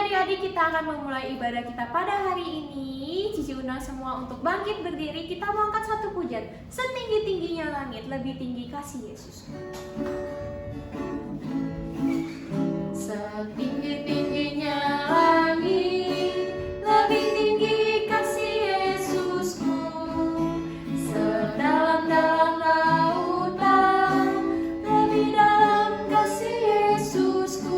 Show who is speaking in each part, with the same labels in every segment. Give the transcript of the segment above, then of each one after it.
Speaker 1: adik-adik, kita akan memulai ibadah kita pada hari ini. Cici undang semua untuk bangkit berdiri. Kita mau angkat satu pujian. Setinggi-tingginya langit, lebih tinggi kasih Yesus. Setinggi-tingginya langit, lebih tinggi kasih Yesusku. Sedalam-dalam lautan, lebih dalam kasih Yesusku.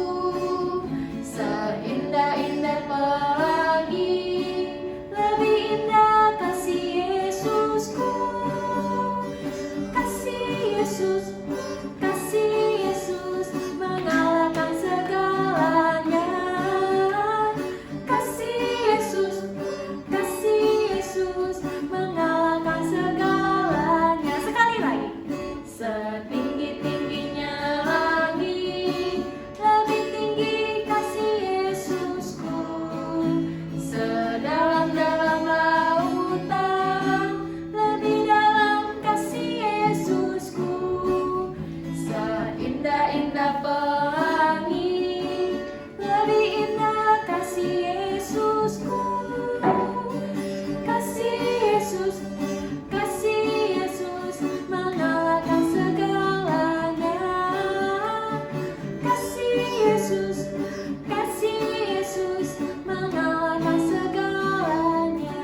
Speaker 1: Seindah-indah pelangi, lebih indah kasih Yesusku. Kasih Yesus, kasih Yesus mengalahkan segalanya. Kasih Yesus mengalahkan segalanya. Sekali lagi. Setinggi-tingginya langit, lebih tinggi kasih Yesusku. Sedalam-dalam lautan, lebih dalam kasih Yesusku. Seindah-indah pelangi, lebih indah kasih Yesusku. Kasih Yesus mengalahkan segalanya. Kasih Yesus mengalahkan segalanya.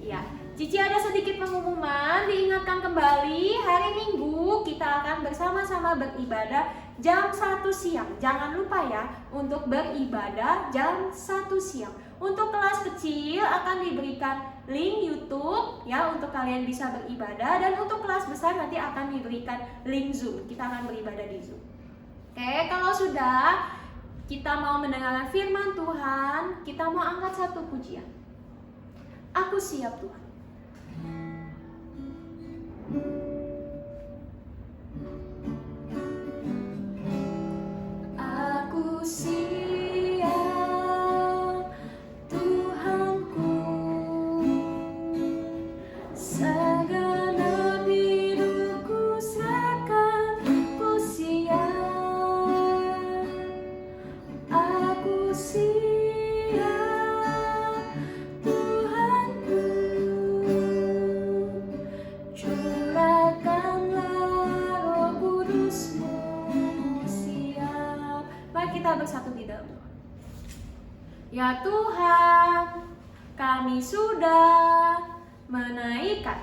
Speaker 1: Ya, Cici ada sedikit pengumuman. Diingatkan kembali, hari Minggu kita akan bersama-sama beribadah jam 1 siang. Jangan lupa ya untuk beribadah jam 1 siang. Untuk kelas kecil akan diberikan link YouTube ya untuk kalian bisa beribadah, dan untuk kelas besar nanti akan diberikan link Zoom. Kita akan beribadah di Zoom. Oke, kalau sudah kita mau mendengarkan firman Tuhan, kita mau angkat satu pujian. Aku siap Tuhan. Aku siap Tuhanku, segenap hidupku serahkan, ku siap. Aku siap Tuhanku, curahkanlah Roh Kudus-Mu. Siap. Mari kita bersatu di dalam doa. Ya Tuhan, kami sudah menaikkan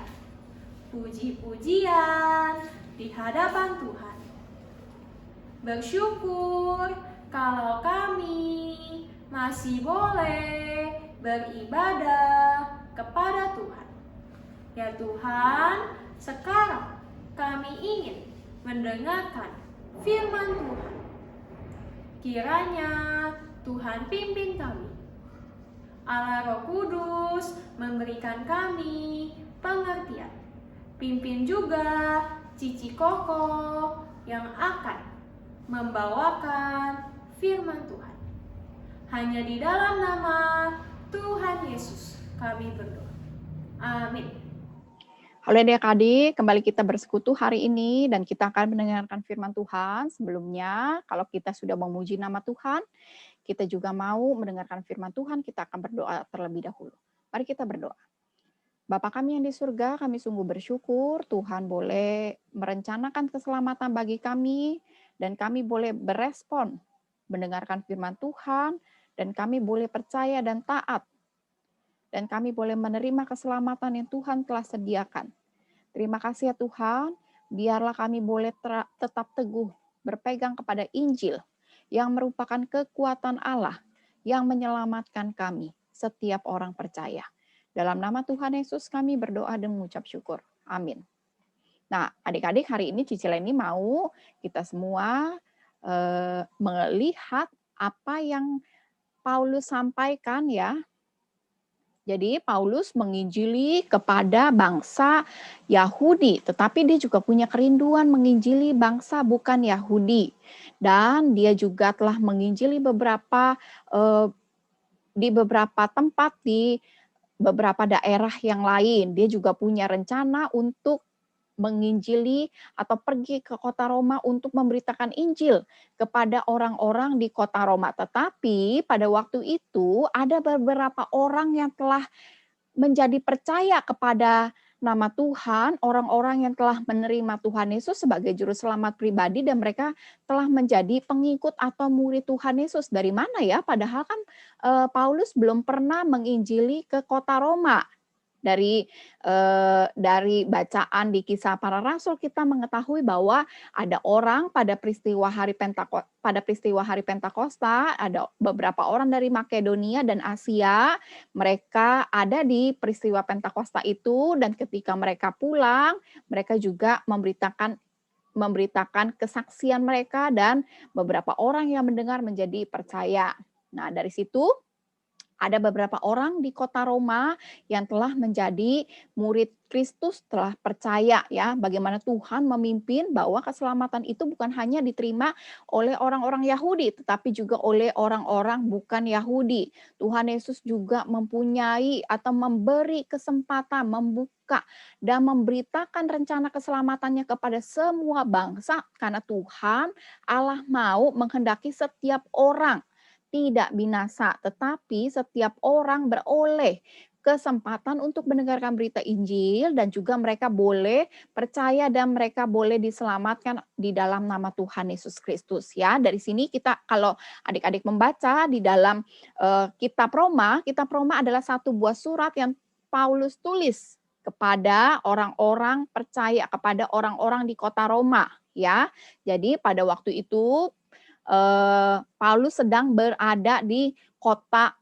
Speaker 1: puji-pujian di hadapan Tuhan. Bersyukur kalau kami masih boleh beribadah kepada Tuhan. Ya Tuhan, sekarang kami ingin mendengarkan firman Tuhan. Kiranya Tuhan pimpin kami. Allah Roh Kudus memberikan kami pengertian. Pimpin juga Cici Koko yang akan membawakan firman Tuhan. Hanya di dalam nama Tuhan Yesus kami berdoa. Amin.
Speaker 2: Halo adik-adik, kembali kita bersekutu hari ini dan kita akan mendengarkan firman Tuhan. Sebelumnya, kalau kita sudah memuji nama Tuhan, kita juga mau mendengarkan firman Tuhan, kita akan berdoa terlebih dahulu. Mari kita berdoa. Bapa kami yang di surga, kami sungguh bersyukur Tuhan boleh merencanakan keselamatan bagi kami, dan kami boleh berespon mendengarkan firman Tuhan, dan kami boleh percaya dan taat. Dan kami boleh menerima keselamatan yang Tuhan telah sediakan. Terima kasih ya Tuhan, biarlah kami boleh tetap teguh berpegang kepada Injil yang merupakan kekuatan Allah yang menyelamatkan kami, setiap orang percaya. Dalam nama Tuhan Yesus kami berdoa dan mengucap syukur. Amin. Nah, adik-adik, hari ini Cici Leni mau kita semua melihat apa yang Paulus sampaikan ya. Jadi Paulus menginjili kepada bangsa Yahudi, tetapi dia juga punya kerinduan menginjili bangsa bukan Yahudi. Dan dia juga telah menginjili di beberapa tempat di beberapa daerah yang lain. Dia juga punya rencana untuk menginjili atau pergi ke kota Roma untuk memberitakan Injil kepada orang-orang di kota Roma. Tetapi pada waktu itu ada beberapa orang yang telah menjadi percaya kepada nama Tuhan, orang-orang yang telah menerima Tuhan Yesus sebagai juru selamat pribadi dan mereka telah menjadi pengikut atau murid Tuhan Yesus. Dari mana ya? Padahal kan Paulus belum pernah menginjili ke kota Roma. Dari bacaan di Kisah Para Rasul kita mengetahui bahwa ada orang pada peristiwa hari Pentakosta, ada beberapa orang dari Makedonia dan Asia, mereka ada di peristiwa Pentakosta itu, dan ketika mereka pulang, mereka juga memberitakan kesaksian mereka, dan beberapa orang yang mendengar menjadi percaya. Nah, dari situ ada beberapa orang di kota Roma yang telah menjadi murid Kristus, telah percaya ya bagaimana Tuhan memimpin bahwa keselamatan itu bukan hanya diterima oleh orang-orang Yahudi tetapi juga oleh orang-orang bukan Yahudi. Tuhan Yesus juga mempunyai atau memberi kesempatan membuka dan memberitakan rencana keselamatannya kepada semua bangsa karena Tuhan Allah mau menghendaki setiap orang tidak binasa, tetapi setiap orang beroleh kesempatan untuk mendengarkan berita Injil dan juga mereka boleh percaya dan mereka boleh diselamatkan di dalam nama Tuhan Yesus Kristus ya. Dari sini kita kalau adik-adik membaca di dalam kitab Roma adalah satu buah surat yang Paulus tulis kepada orang-orang percaya, kepada orang-orang di kota Roma ya. Jadi pada waktu itu Paulus sedang berada di kota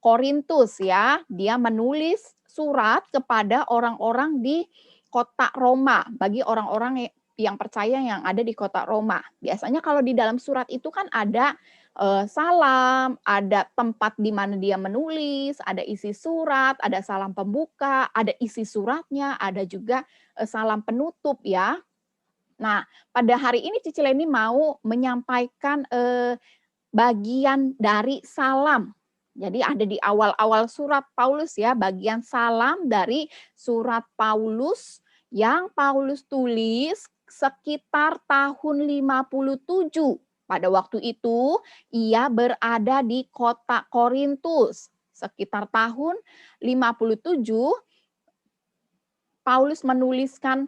Speaker 2: Korintus ya. Dia menulis surat kepada orang-orang di kota Roma bagi orang-orang yang percaya yang ada di kota Roma. Biasanya kalau di dalam surat itu kan ada salam, ada tempat di mana dia menulis, ada isi surat, ada salam pembuka, ada isi suratnya, ada juga salam penutup ya. Nah, pada hari ini Cici Leni mau menyampaikan bagian dari salam. Jadi ada di awal-awal surat Paulus ya, bagian salam dari surat Paulus yang Paulus tulis sekitar tahun 57. Pada waktu itu ia berada di kota Korintus. Sekitar tahun 57 Paulus menuliskan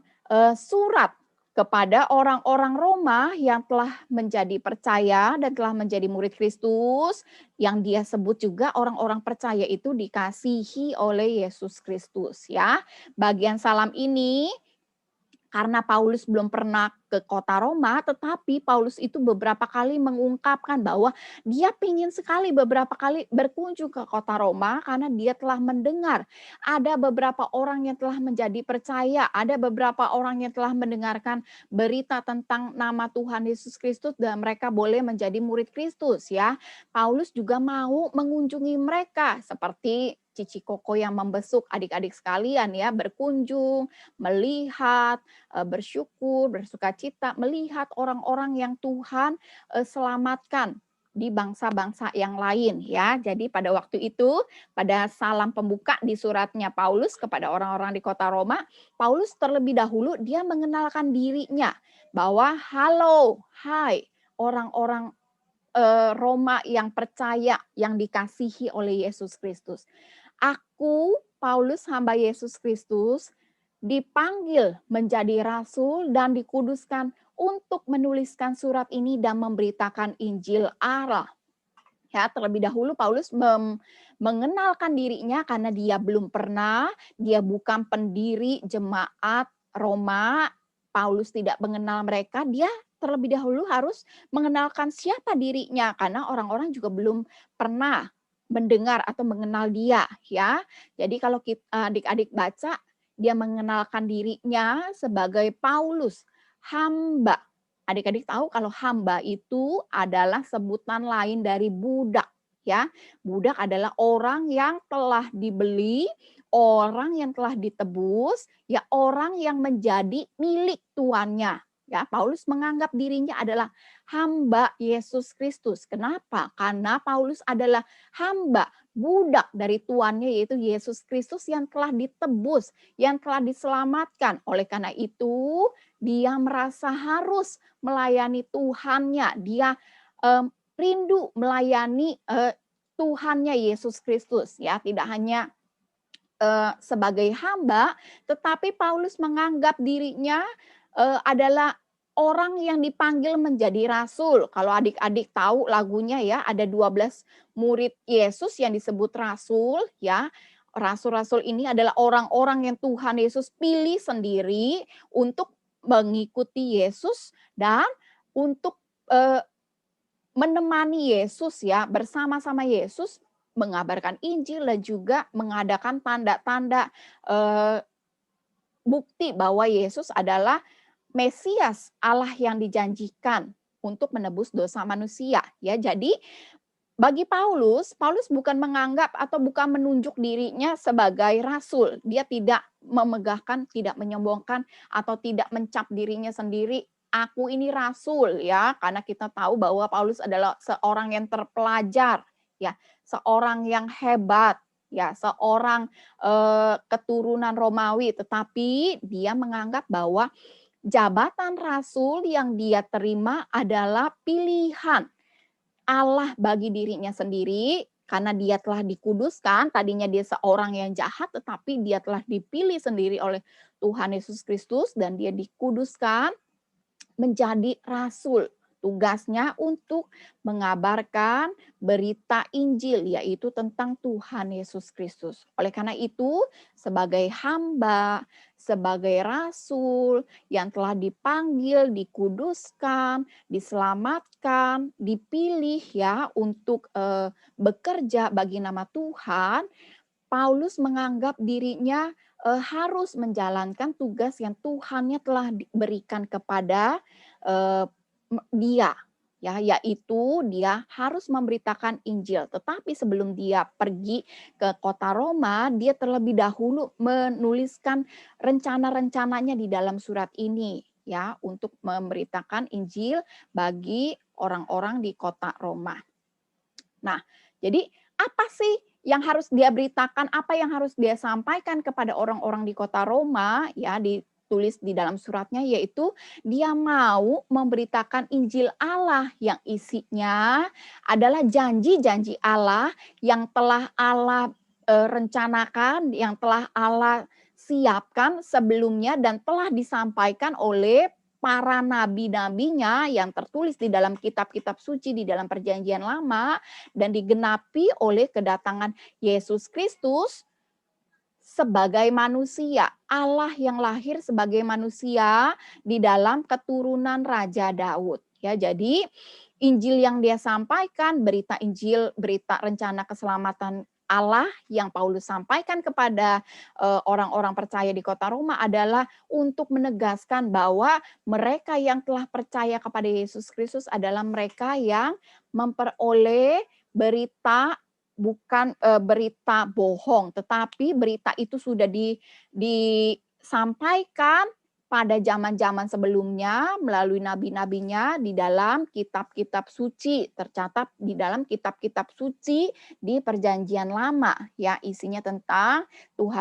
Speaker 2: surat kepada orang-orang Roma yang telah menjadi percaya dan telah menjadi murid Kristus, yang dia sebut juga orang-orang percaya itu dikasihi oleh Yesus Kristus ya. Bagian salam ini karena Paulus belum pernah ke kota Roma, tetapi Paulus itu beberapa kali mengungkapkan bahwa dia ingin sekali beberapa kali berkunjung ke kota Roma karena dia telah mendengar ada beberapa orang yang telah menjadi percaya, ada beberapa orang yang telah mendengarkan berita tentang nama Tuhan Yesus Kristus dan mereka boleh menjadi murid Kristus ya. Paulus juga mau mengunjungi mereka seperti Cici Koko yang membesuk adik-adik sekalian ya, berkunjung, melihat, bersyukur, bersukacita, melihat orang-orang yang Tuhan selamatkan di bangsa-bangsa yang lain ya. Jadi pada waktu itu, pada salam pembuka di suratnya Paulus kepada orang-orang di kota Roma, Paulus terlebih dahulu dia mengenalkan dirinya bahwa halo, hai orang-orang Roma yang percaya, yang dikasihi oleh Yesus Kristus. Aku, Paulus hamba Yesus Kristus, dipanggil menjadi rasul dan dikuduskan untuk menuliskan surat ini dan memberitakan Injil Allah. Ya, terlebih dahulu Paulus mengenalkan dirinya karena dia belum pernah, dia bukan pendiri jemaat Roma, Paulus tidak mengenal mereka, dia terlebih dahulu harus mengenalkan siapa dirinya karena orang-orang juga belum pernah mendengar atau mengenal dia ya. Jadi kalau kita adik-adik baca, dia mengenalkan dirinya sebagai Paulus, hamba. Adik-adik tahu kalau hamba itu adalah sebutan lain dari budak ya. Budak adalah orang yang telah dibeli, orang yang telah ditebus, ya orang yang menjadi milik tuannya. Ya, Paulus menganggap dirinya adalah hamba Yesus Kristus. Kenapa? Karena Paulus adalah hamba, budak dari tuannya yaitu Yesus Kristus yang telah ditebus, yang telah diselamatkan. Oleh karena itu, dia merasa harus melayani Tuhannya. Dia rindu melayani Tuhannya Yesus Kristus, ya, tidak hanya sebagai hamba, tetapi Paulus menganggap dirinya adalah orang yang dipanggil menjadi rasul. Kalau adik-adik tahu lagunya ya, ada 12 murid Yesus yang disebut rasul ya. Rasul-rasul ini adalah orang-orang yang Tuhan Yesus pilih sendiri untuk mengikuti Yesus dan untuk menemani Yesus ya, bersama-sama Yesus mengabarkan Injil dan juga mengadakan tanda-tanda bukti bahwa Yesus adalah Mesias, Allah yang dijanjikan untuk menebus dosa manusia ya. Jadi bagi Paulus, Paulus bukan menganggap atau bukan menunjuk dirinya sebagai rasul. Dia tidak memegahkan, tidak menyombongkan atau tidak mencap dirinya sendiri, aku ini rasul ya, karena kita tahu bahwa Paulus adalah seorang yang terpelajar ya, seorang yang hebat ya, seorang keturunan Romawi, tetapi dia menganggap bahwa jabatan rasul yang dia terima adalah pilihan Allah bagi dirinya sendiri, karena dia telah dikuduskan. Tadinya dia seorang yang jahat, tetapi dia telah dipilih sendiri oleh Tuhan Yesus Kristus dan dia dikuduskan menjadi rasul. Tugasnya untuk mengabarkan berita Injil, yaitu tentang Tuhan Yesus Kristus. Oleh karena itu, sebagai hamba, sebagai rasul yang telah dipanggil, dikuduskan, diselamatkan, dipilih ya untuk bekerja bagi nama Tuhan, Paulus menganggap dirinya harus menjalankan tugas yang Tuhannya telah berikan kepada dia ya, yaitu dia harus memberitakan Injil. Tetapi sebelum dia pergi ke kota Roma, dia terlebih dahulu menuliskan rencana-rencananya di dalam surat ini ya, untuk memberitakan Injil bagi orang-orang di kota Roma. Nah, jadi apa sih yang harus dia beritakan, apa yang harus dia sampaikan kepada orang-orang di kota Roma ya, ditulis di dalam suratnya, yaitu dia mau memberitakan Injil Allah yang isinya adalah janji-janji Allah yang telah Allah rencanakan, yang telah Allah siapkan sebelumnya dan telah disampaikan oleh para nabi-nabinya yang tertulis di dalam kitab-kitab suci di dalam Perjanjian Lama dan digenapi oleh kedatangan Yesus Kristus sebagai manusia, Allah yang lahir sebagai manusia di dalam keturunan Raja Daud. Ya, jadi Injil yang dia sampaikan, berita Injil, berita rencana keselamatan Allah yang Paulus sampaikan kepada orang-orang percaya di kota Roma adalah untuk menegaskan bahwa mereka yang telah percaya kepada Yesus Kristus adalah mereka yang memperoleh berita, bukan berita bohong, tetapi berita itu sudah disampaikan pada zaman-zaman sebelumnya melalui nabi-nabinya di dalam kitab-kitab suci, tercatat di dalam kitab-kitab suci di Perjanjian Lama ya, isinya tentang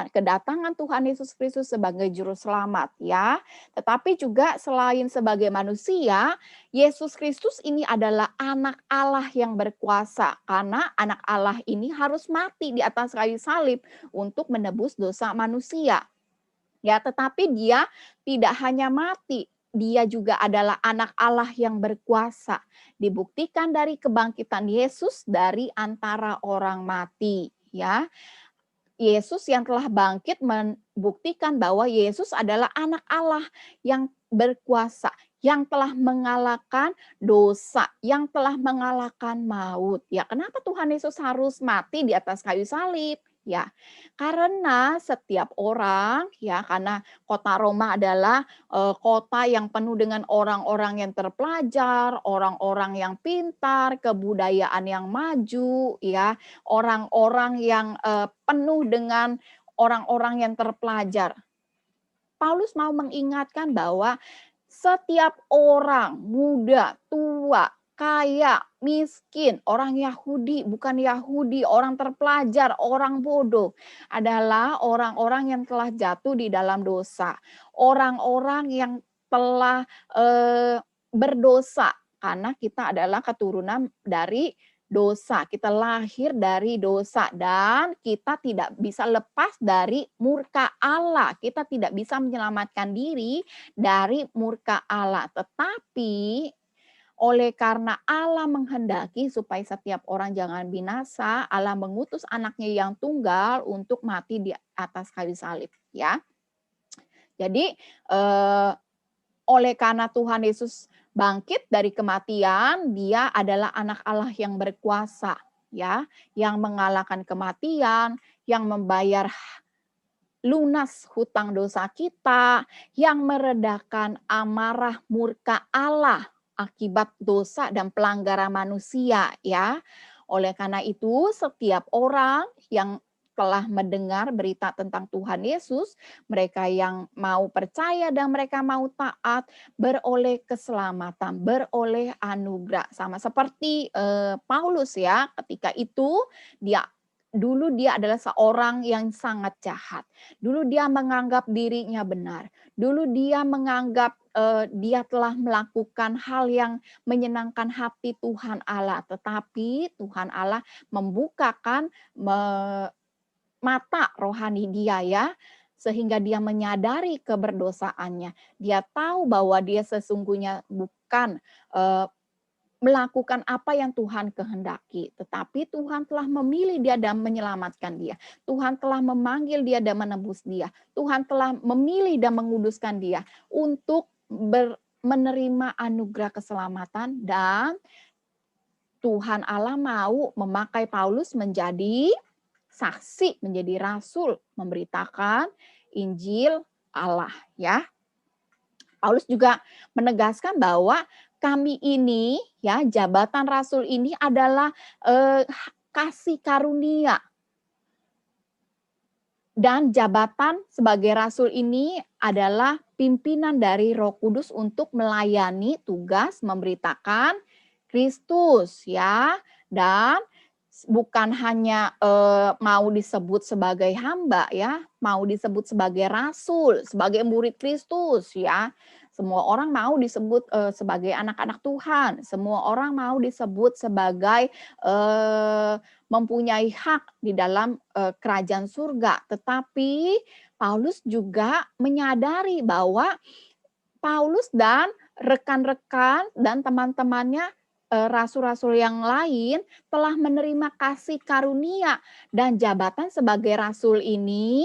Speaker 2: kedatangan Tuhan Yesus Kristus sebagai juru selamat ya. Tetapi juga selain sebagai manusia, Yesus Kristus ini adalah anak Allah yang berkuasa, karena anak Allah ini harus mati di atas kayu salib untuk menebus dosa manusia. Ya, tetapi dia tidak hanya mati, dia juga adalah anak Allah yang berkuasa. Dibuktikan dari kebangkitan Yesus dari antara orang mati, ya. Yesus yang telah bangkit membuktikan bahwa Yesus adalah anak Allah yang berkuasa, yang telah mengalahkan dosa, yang telah mengalahkan maut. Ya, kenapa Tuhan Yesus harus mati di atas kayu salib? Ya, karena setiap orang ya, karena kota Roma adalah kota yang penuh dengan orang-orang yang terpelajar, orang-orang yang pintar, kebudayaan yang maju ya, orang-orang yang penuh dengan orang-orang yang terpelajar. Paulus mau mengingatkan bahwa Setiap orang, muda, tua, kaya, miskin, orang Yahudi, bukan Yahudi, orang terpelajar, orang bodoh, adalah orang-orang yang telah jatuh di dalam dosa. Orang-orang yang telah berdosa, karena kita adalah keturunan dari dosa. Kita lahir dari dosa dan kita tidak bisa lepas dari murka Allah. Kita tidak bisa menyelamatkan diri dari murka Allah. Tetapi oleh karena Allah menghendaki supaya setiap orang jangan binasa, Allah mengutus anaknya yang tunggal untuk mati di atas kayu salib, ya. Jadi oleh karena Tuhan Yesus bangkit dari kematian, dia adalah anak Allah yang berkuasa, ya, yang mengalahkan kematian, yang membayar lunas hutang dosa kita, yang meredakan amarah murka Allah akibat dosa dan pelanggaran manusia, ya. Oleh karena itu, setiap orang yang telah mendengar berita tentang Tuhan Yesus, mereka yang mau percaya dan mereka mau taat, beroleh keselamatan, beroleh anugerah. Sama seperti Paulus, ya, ketika itu dulu dia adalah seorang yang sangat jahat. Dulu dia menganggap dirinya benar. Dulu dia menganggap dia telah melakukan hal yang menyenangkan hati Tuhan Allah. Tetapi Tuhan Allah membukakan mata rohani dia, ya, sehingga dia menyadari keberdosaannya. Dia tahu bahwa dia sesungguhnya bukan melakukan apa yang Tuhan kehendaki, tetapi Tuhan telah memilih dia dan menyelamatkan dia. Tuhan telah memanggil dia dan menebus dia. Tuhan telah memilih dan menguduskan dia untuk menerima anugerah keselamatan, dan Tuhan Allah mau memakai Paulus menjadi saksi, menjadi rasul, memberitakan Injil Allah, ya. Paulus juga menegaskan bahwa kami ini, ya, jabatan rasul ini adalah kasih karunia. Dan jabatan sebagai rasul ini adalah pimpinan dari Roh Kudus untuk melayani tugas memberitakan Kristus, ya. Dan bukan hanya mau disebut sebagai hamba, ya, mau disebut sebagai rasul, sebagai murid Kristus, ya. Semua orang mau disebut sebagai anak-anak Tuhan. Semua orang mau disebut sebagai mempunyai hak di dalam kerajaan surga. Tetapi Paulus juga menyadari bahwa Paulus dan rekan-rekan dan teman-temannya rasul-rasul yang lain telah menerima kasih karunia dan jabatan sebagai rasul ini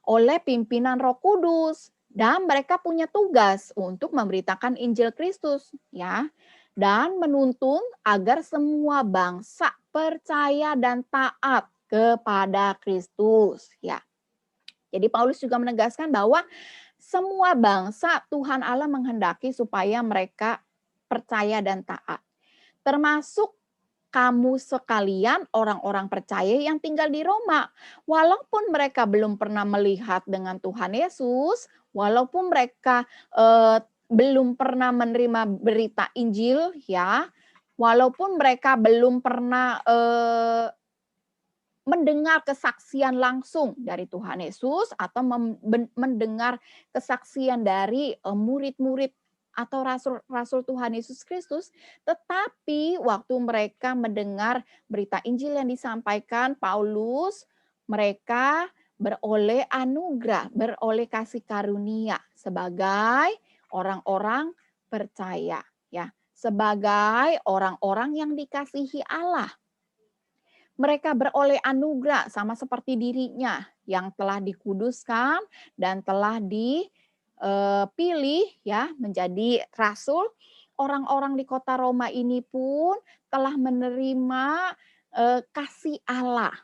Speaker 2: oleh pimpinan Roh Kudus, dan mereka punya tugas untuk memberitakan Injil Kristus, ya, dan menuntun agar semua bangsa percaya dan taat kepada Kristus, ya. Jadi Paulus juga menegaskan bahwa semua bangsa Tuhan Allah menghendaki supaya mereka percaya dan taat. Termasuk kamu sekalian, orang-orang percaya yang tinggal di Roma. Walaupun mereka belum pernah melihat dengan Tuhan Yesus, walaupun mereka belum pernah menerima berita Injil, ya, walaupun mereka belum pernah mendengar kesaksian langsung dari Tuhan Yesus atau mendengar kesaksian dari murid-murid atau rasul-rasul Tuhan Yesus Kristus, tetapi waktu mereka mendengar berita Injil yang disampaikan Paulus, mereka beroleh anugerah, beroleh kasih karunia sebagai orang-orang percaya, ya, sebagai orang-orang yang dikasihi Allah. Mereka beroleh anugerah sama seperti dirinya yang telah dikuduskan dan telah dipilih, ya, menjadi rasul. Orang-orang di kota Roma ini pun telah menerima kasih Allah.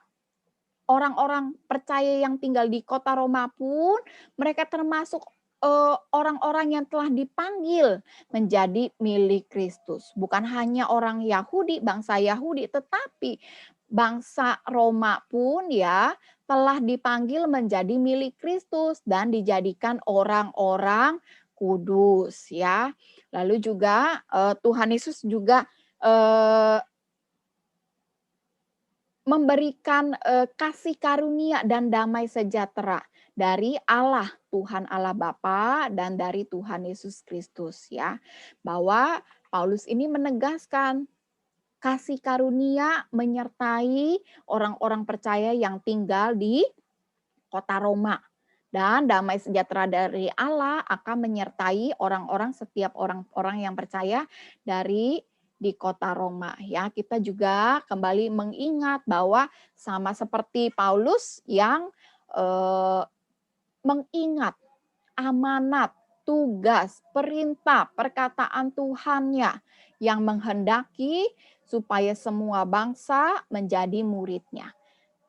Speaker 2: Orang-orang percaya yang tinggal di kota Roma pun mereka termasuk orang-orang yang telah dipanggil menjadi milik Kristus. Bukan hanya orang Yahudi, bangsa Yahudi, tetapi bangsa Roma pun, ya, telah dipanggil menjadi milik Kristus dan dijadikan orang-orang Kudus ya. Lalu juga Tuhan Yesus juga eh, memberikan kasih karunia dan damai sejahtera dari Allah, Tuhan Allah Bapa dan dari Tuhan Yesus Kristus ya. Bahwa Paulus ini menegaskan kasih karunia menyertai orang-orang percaya yang tinggal di kota Roma. Dan damai sejahtera dari Allah akan menyertai setiap orang-orang yang percaya di kota Roma. Ya, kita juga kembali mengingat bahwa sama seperti Paulus yang mengingat amanat, tugas, perintah, perkataan Tuhannya yang menghendaki supaya semua bangsa menjadi muridnya.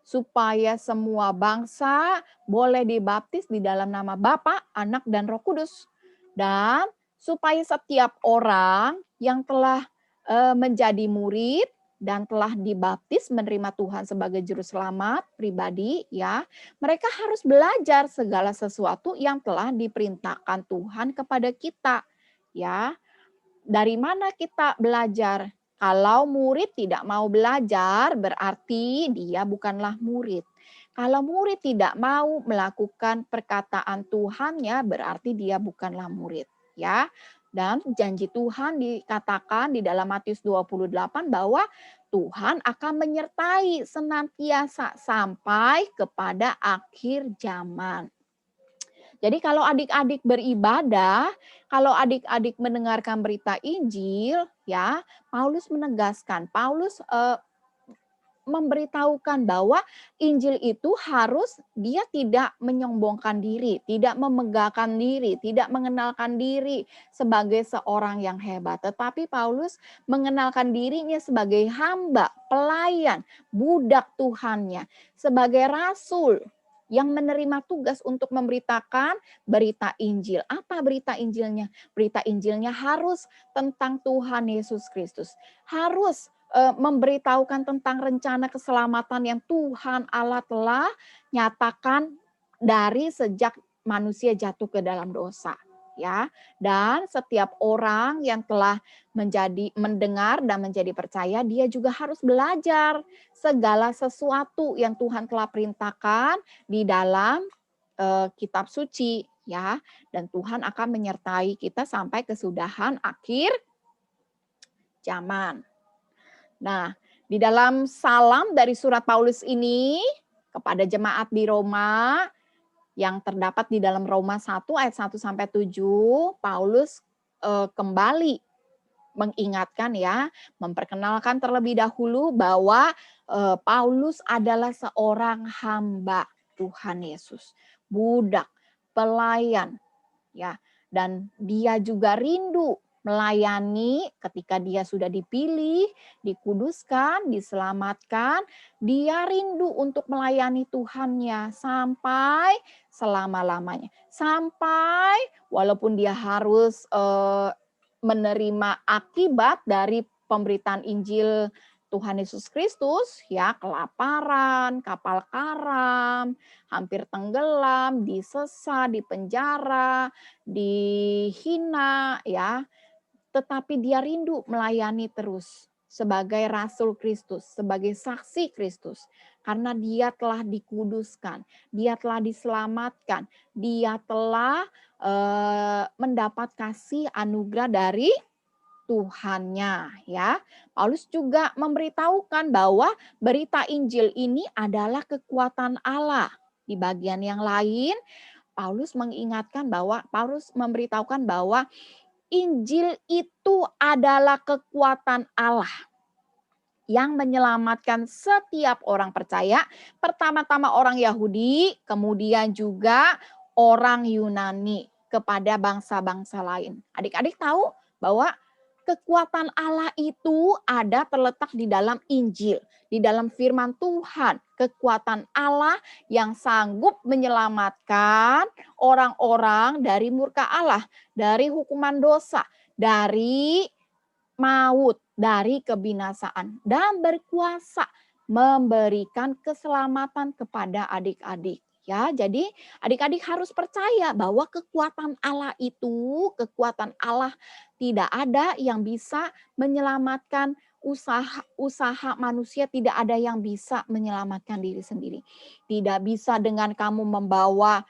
Speaker 2: Supaya semua bangsa boleh dibaptis di dalam nama Bapa, Anak, dan Roh Kudus. Dan supaya setiap orang yang telah menjadi murid dan telah dibaptis menerima Tuhan sebagai juru selamat pribadi, ya, mereka harus belajar segala sesuatu yang telah diperintahkan Tuhan kepada kita, ya. Dari mana kita belajar? Kalau murid tidak mau belajar, berarti dia bukanlah murid. Kalau murid tidak mau melakukan perkataan Tuhannya, berarti dia bukanlah murid. Ya, dan janji Tuhan dikatakan di dalam Matius 28 bahwa Tuhan akan menyertai senantiasa sampai kepada akhir zaman. Jadi kalau adik-adik beribadah, kalau adik-adik mendengarkan berita Injil, ya, Paulus menegaskan, Paulus memberitahukan bahwa Injil itu harus dia tidak menyombongkan diri, tidak memegahkan diri, tidak mengenalkan diri sebagai seorang yang hebat. Tetapi Paulus mengenalkan dirinya sebagai hamba, pelayan, budak Tuhannya, sebagai rasul yang menerima tugas untuk memberitakan berita Injil. Apa berita Injilnya? Berita Injilnya harus tentang Tuhan Yesus Kristus. Harus memberitahukan tentang rencana keselamatan yang Tuhan Allah telah nyatakan dari sejak manusia jatuh ke dalam dosa, ya. Dan setiap orang yang telah mendengar dan menjadi percaya, dia juga harus belajar segala sesuatu yang Tuhan telah perintahkan di dalam kitab suci, ya. Dan Tuhan akan menyertai kita sampai kesudahan akhir zaman. Nah, di dalam salam dari surat Paulus ini kepada jemaat di Roma yang terdapat di dalam Roma 1 ayat 1 sampai 7, Paulus kembali mengingatkan, ya, memperkenalkan terlebih dahulu bahwa Paulus adalah seorang hamba Tuhan Yesus, budak, pelayan, ya, dan dia juga rindu melayani ketika dia sudah dipilih, dikuduskan, diselamatkan, dia rindu untuk melayani Tuhannya sampai selama-lamanya. Sampai walaupun dia harus menerima akibat dari pemberitaan Injil Tuhan Yesus Kristus, ya, kelaparan, kapal karam, hampir tenggelam, disesat, dipenjara, dihina, ya. Tetapi dia rindu melayani terus sebagai rasul Kristus, sebagai saksi Kristus. Karena dia telah dikuduskan, dia telah diselamatkan, dia telah mendapat kasih anugerah dari Tuhannya, ya. Paulus juga memberitahukan bahwa berita Injil ini adalah kekuatan Allah. Di bagian yang lain, Paulus memberitahukan bahwa Injil itu adalah kekuatan Allah yang menyelamatkan setiap orang percaya, pertama-tama orang Yahudi, kemudian juga orang Yunani kepada bangsa-bangsa lain. Adik-adik tahu bahwa kekuatan Allah itu terletak di dalam Injil, di dalam firman Tuhan. Kekuatan Allah yang sanggup menyelamatkan orang-orang dari murka Allah, dari hukuman dosa, dari maut, dari kebinasaan, dan berkuasa memberikan keselamatan kepada adik-adik. Ya, jadi adik-adik harus percaya bahwa kekuatan Allah itu, kekuatan Allah tidak ada yang bisa menyelamatkan usaha manusia, tidak ada yang bisa menyelamatkan diri sendiri. Tidak bisa dengan kamu membawa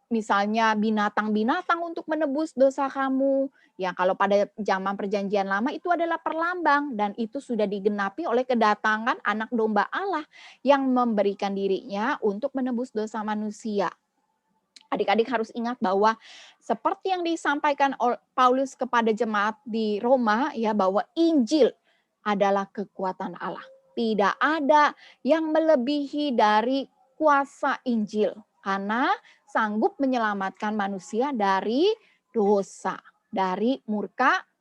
Speaker 2: misalnya binatang-binatang untuk menebus dosa kamu. Ya, kalau pada zaman perjanjian lama itu adalah perlambang dan itu sudah digenapi oleh kedatangan anak domba Allah yang memberikan dirinya untuk menebus dosa manusia. Adik-adik harus ingat bahwa seperti yang disampaikan Paulus kepada jemaat di Roma ya, bahwa Injil adalah kekuatan Allah. Tidak ada yang melebihi dari kuasa Injil karena sanggup menyelamatkan manusia dari dosa, dari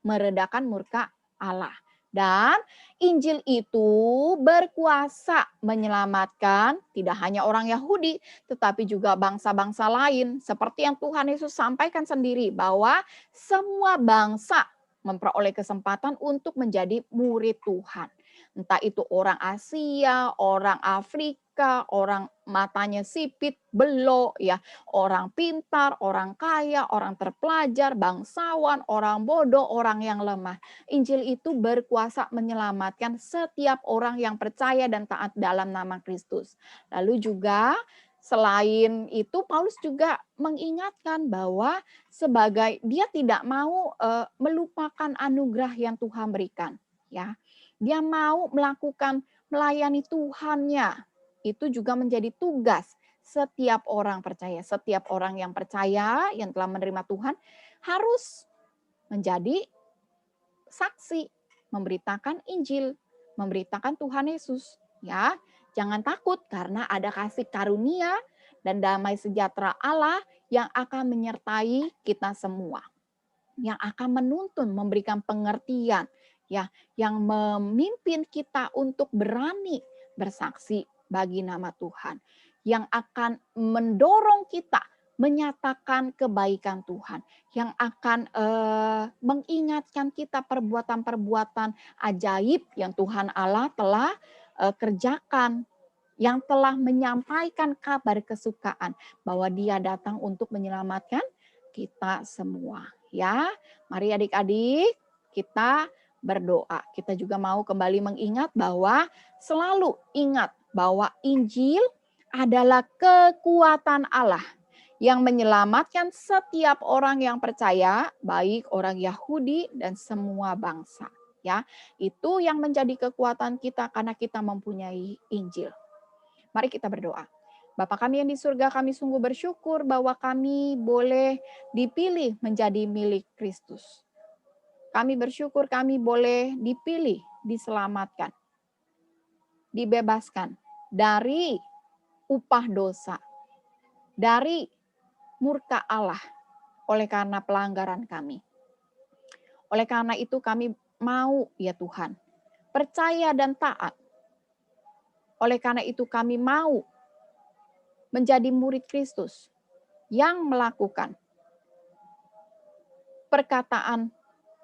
Speaker 2: meredakan murka Allah. Dan Injil itu berkuasa menyelamatkan tidak hanya orang Yahudi, tetapi juga bangsa-bangsa lain. Seperti yang Tuhan Yesus sampaikan sendiri bahwa semua bangsa memperoleh kesempatan untuk menjadi murid Tuhan. Entah itu orang Asia, orang Afrika, orang matanya sipit, belok, ya, orang pintar, orang kaya, orang terpelajar, bangsawan, orang bodoh, orang yang lemah. Injil itu berkuasa menyelamatkan setiap orang yang percaya dan taat dalam nama Kristus. Lalu juga selain itu Paulus juga mengingatkan bahwa sebagai dia tidak mau melupakan anugerah yang Tuhan berikan, ya. Dia mau melayani Tuhannya. Itu juga menjadi tugas setiap orang percaya. Setiap orang yang percaya, yang telah menerima Tuhan, harus menjadi saksi, memberitakan Injil, memberitakan Tuhan Yesus. Ya, jangan takut karena ada kasih karunia dan damai sejahtera Allah yang akan menyertai kita semua. Yang akan menuntun, memberikan pengertian, ya, yang memimpin kita untuk berani bersaksi bagi nama Tuhan, yang akan mendorong kita menyatakan kebaikan Tuhan, yang akan mengingatkan kita perbuatan-perbuatan ajaib yang Tuhan Allah telah kerjakan, yang telah menyampaikan kabar kesukaan bahwa Dia datang untuk menyelamatkan kita semua. Ya, mari adik-adik kita berdoa. Kita juga mau kembali mengingat bahwa selalu ingat bahwa Injil adalah kekuatan Allah yang menyelamatkan setiap orang yang percaya, baik orang Yahudi dan semua bangsa. Ya, itu yang menjadi kekuatan kita karena kita mempunyai Injil. Mari kita berdoa. Bapa kami yang di surga, kami sungguh bersyukur bahwa kami boleh dipilih menjadi milik Kristus. Kami bersyukur kami boleh dipilih, diselamatkan, dibebaskan dari upah dosa, dari murka Allah oleh karena pelanggaran kami. Oleh karena itu kami mau, ya Tuhan, percaya dan taat. Oleh karena itu kami mau menjadi murid Kristus yang melakukan perkataan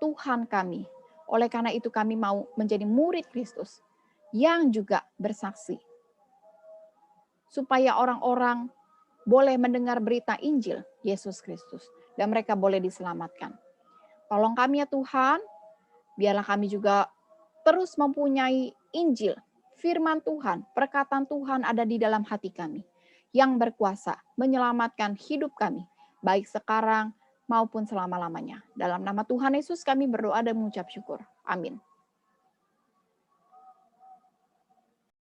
Speaker 2: Tuhan kami. Oleh karena itu kami mau menjadi murid Kristus yang juga bersaksi. Supaya orang-orang boleh mendengar berita Injil Yesus Kristus dan mereka boleh diselamatkan. Tolong kami ya Tuhan, biarlah kami juga terus mempunyai Injil, firman Tuhan, perkataan Tuhan ada di dalam hati kami yang berkuasa menyelamatkan hidup kami, baik sekarang maupun selama-lamanya. Dalam nama Tuhan Yesus kami berdoa dan mengucap syukur. Amin.